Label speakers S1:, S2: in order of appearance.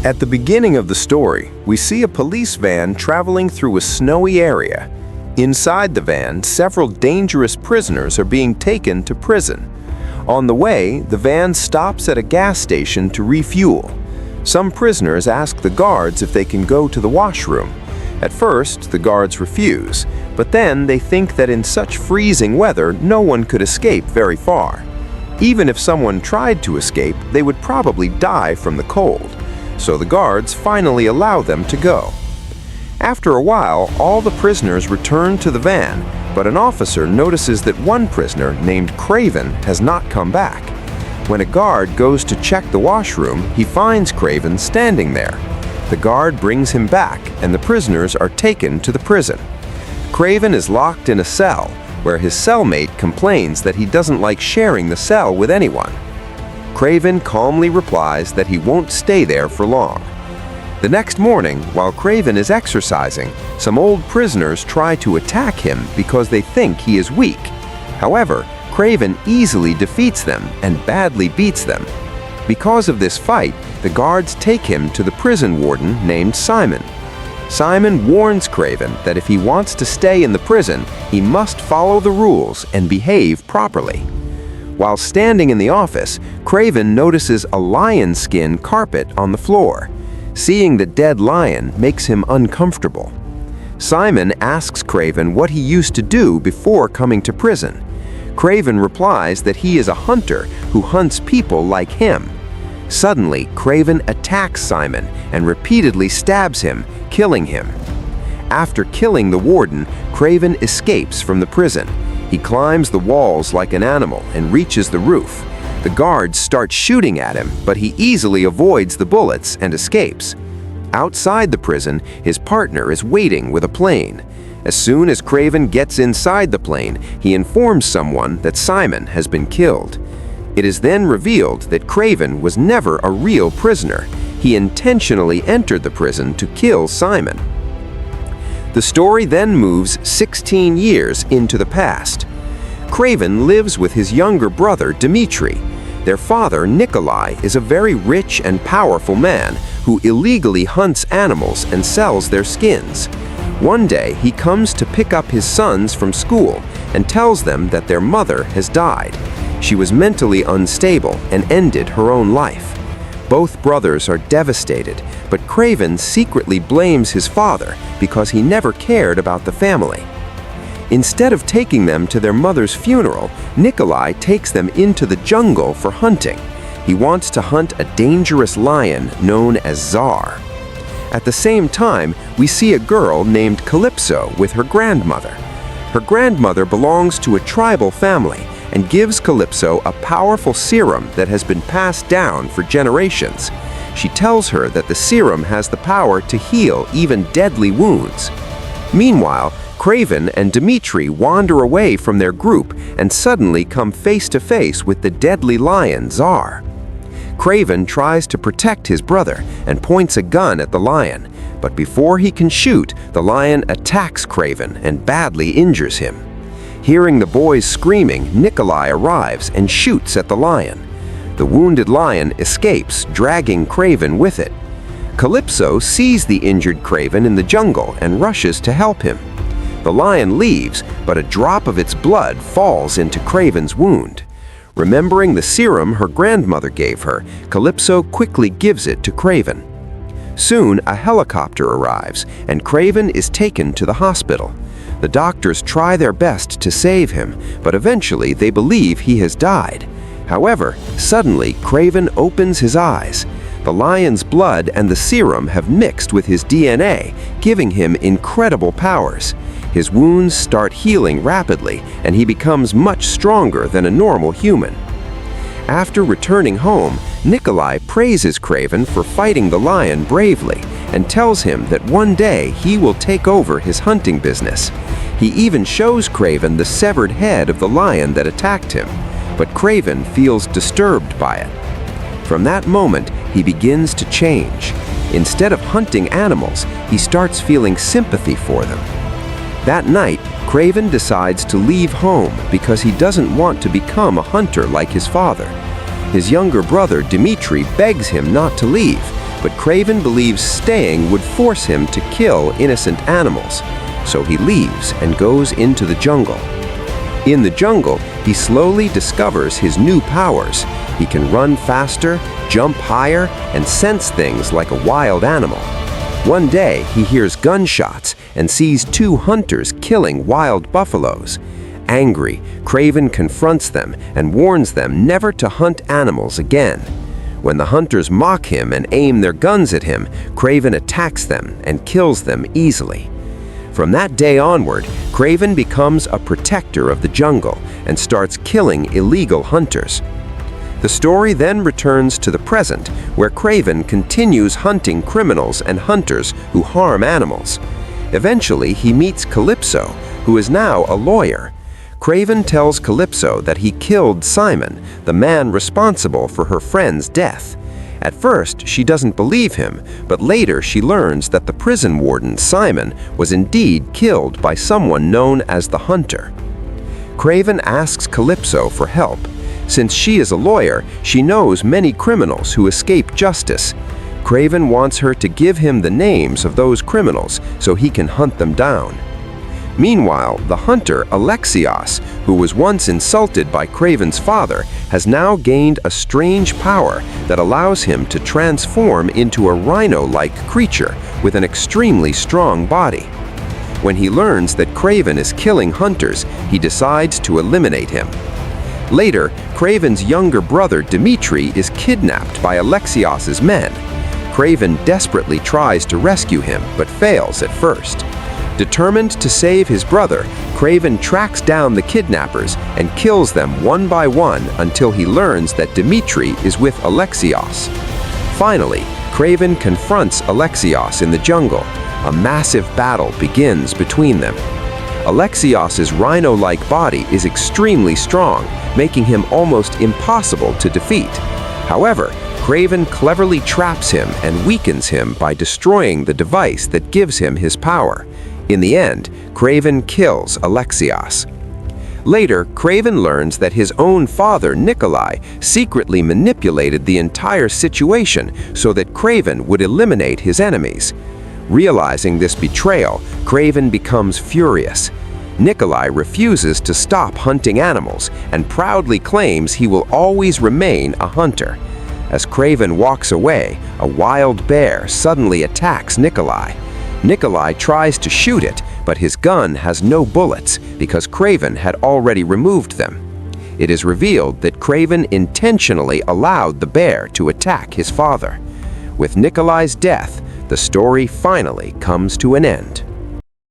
S1: At the beginning of the story, we see a police van traveling through a snowy area. Inside the van, several dangerous prisoners are being taken to prison. On the way, the van stops at a gas station to refuel. Some prisoners ask the guards if they can go to the washroom. At first, the guards refuse, but then they think that in such freezing weather, no one could escape very far. Even if someone tried to escape, they would probably die from the cold. So the guards finally allow them to go. After a while, all the prisoners return to the van, but an officer notices that one prisoner named KRAVEN has not come back. When a guard goes to check the washroom, he finds KRAVEN standing there. The guard brings him back, and the prisoners are taken to the prison. KRAVEN is locked in a cell, where his cellmate complains that he doesn't like sharing the cell with anyone. KRAVEN calmly replies that he won't stay there for long. The next morning, while KRAVEN is exercising, some old prisoners try to attack him because they think he is weak. However, KRAVEN easily defeats them and badly beats them. Because of this fight, the guards take him to the prison warden named Simon. Simon warns KRAVEN that if he wants to stay in the prison, he must follow the rules and behave properly. While standing in the office, KRAVEN notices a lion skin carpet on the floor. Seeing the dead lion makes him uncomfortable. Simon asks KRAVEN what he used to do before coming to prison. KRAVEN replies that he is a hunter who hunts people like him. Suddenly, KRAVEN attacks Simon and repeatedly stabs him, killing him. After killing the warden, KRAVEN escapes from the prison. He climbs the walls like an animal and reaches the roof. The guards start shooting at him, but he easily avoids the bullets and escapes. Outside the prison, his partner is waiting with a plane. As soon as KRAVEN gets inside the plane, he informs someone that Simon has been killed. It is then revealed that KRAVEN was never a real prisoner. He intentionally entered the prison to kill Simon. The story then moves 16 years into the past. KRAVEN lives with his younger brother, Dmitri. Their father, Nikolai, is a very rich and powerful man who illegally hunts animals and sells their skins. One day, he comes to pick up his sons from school and tells them that their mother has died. She was mentally unstable and ended her own life. Both brothers are devastated, but KRAVEN secretly blames his father because he never cared about the family. Instead of taking them to their mother's funeral, Nikolai takes them into the jungle for hunting. He wants to hunt a dangerous lion known as Tsar. At the same time, we see a girl named Calypso with her grandmother. Her grandmother belongs to a tribal family and gives Calypso a powerful serum that has been passed down for generations. She tells her that the serum has the power to heal even deadly wounds. Meanwhile, KRAVEN and Dmitri wander away from their group and suddenly come face to face with the deadly lion Tsar. KRAVEN tries to protect his brother and points a gun at the lion, but before he can shoot, the lion attacks KRAVEN and badly injures him. Hearing the boys screaming, Nikolai arrives and shoots at the lion. The wounded lion escapes, dragging KRAVEN with it. Calypso sees the injured KRAVEN in the jungle and rushes to help him. The lion leaves, but a drop of its blood falls into KRAVEN's wound. Remembering the serum her grandmother gave her, Calypso quickly gives it to KRAVEN. Soon, a helicopter arrives, and KRAVEN is taken to the hospital. The doctors try their best to save him, but eventually they believe he has died. However, suddenly KRAVEN opens his eyes. The lion's blood and the serum have mixed with his DNA, giving him incredible powers. His wounds start healing rapidly, and he becomes much stronger than a normal human. After returning home, Nikolai praises KRAVEN for fighting the lion bravely and tells him that one day he will take over his hunting business. He even shows KRAVEN the severed head of the lion that attacked him, but KRAVEN feels disturbed by it. From that moment, he begins to change. Instead of hunting animals, he starts feeling sympathy for them. That night, KRAVEN decides to leave home because he doesn't want to become a hunter like his father. His younger brother, Dmitri, begs him not to leave, but KRAVEN believes staying would force him to kill innocent animals, so he leaves and goes into the jungle. In the jungle, he slowly discovers his new powers. He can run faster, jump higher, and sense things like a wild animal. One day, he hears gunshots and sees two hunters killing wild buffaloes. Angry, KRAVEN confronts them and warns them never to hunt animals again. When the hunters mock him and aim their guns at him, KRAVEN attacks them and kills them easily. From that day onward, KRAVEN becomes a protector of the jungle and starts killing illegal hunters. The story then returns to the present, where KRAVEN continues hunting criminals and hunters who harm animals. Eventually, he meets Calypso, who is now a lawyer. KRAVEN tells Calypso that he killed Simon, the man responsible for her friend's death. At first, she doesn't believe him, but later she learns that the prison warden, Simon, was indeed killed by someone known as the Hunter. KRAVEN asks Calypso for help. Since she is a lawyer, she knows many criminals who escape justice. KRAVEN wants her to give him the names of those criminals so he can hunt them down. Meanwhile, the hunter, Alexios, who was once insulted by KRAVEN's father, has now gained a strange power that allows him to transform into a rhino-like creature with an extremely strong body. When he learns that KRAVEN is killing hunters, he decides to eliminate him. Later, KRAVEN's younger brother, Dimitri, is kidnapped by Alexios's men. KRAVEN desperately tries to rescue him, but fails at first. Determined to save his brother, KRAVEN tracks down the kidnappers and kills them one by one until he learns that Dimitri is with Alexios. Finally, KRAVEN confronts Alexios in the jungle. A massive battle begins between them. Alexios's rhino-like body is extremely strong, making him almost impossible to defeat. However, KRAVEN cleverly traps him and weakens him by destroying the device that gives him his power. In the end, KRAVEN kills Alexios. Later, KRAVEN learns that his own father, Nikolai, secretly manipulated the entire situation so that KRAVEN would eliminate his enemies. Realizing this betrayal, KRAVEN becomes furious. Nikolai refuses to stop hunting animals and proudly claims he will always remain a hunter. As KRAVEN walks away, a wild bear suddenly attacks Nikolai. Nikolai tries to shoot it, but his gun has no bullets because KRAVEN had already removed them. It is revealed that KRAVEN intentionally allowed the bear to attack his father. With Nikolai's death, the story finally comes to an end.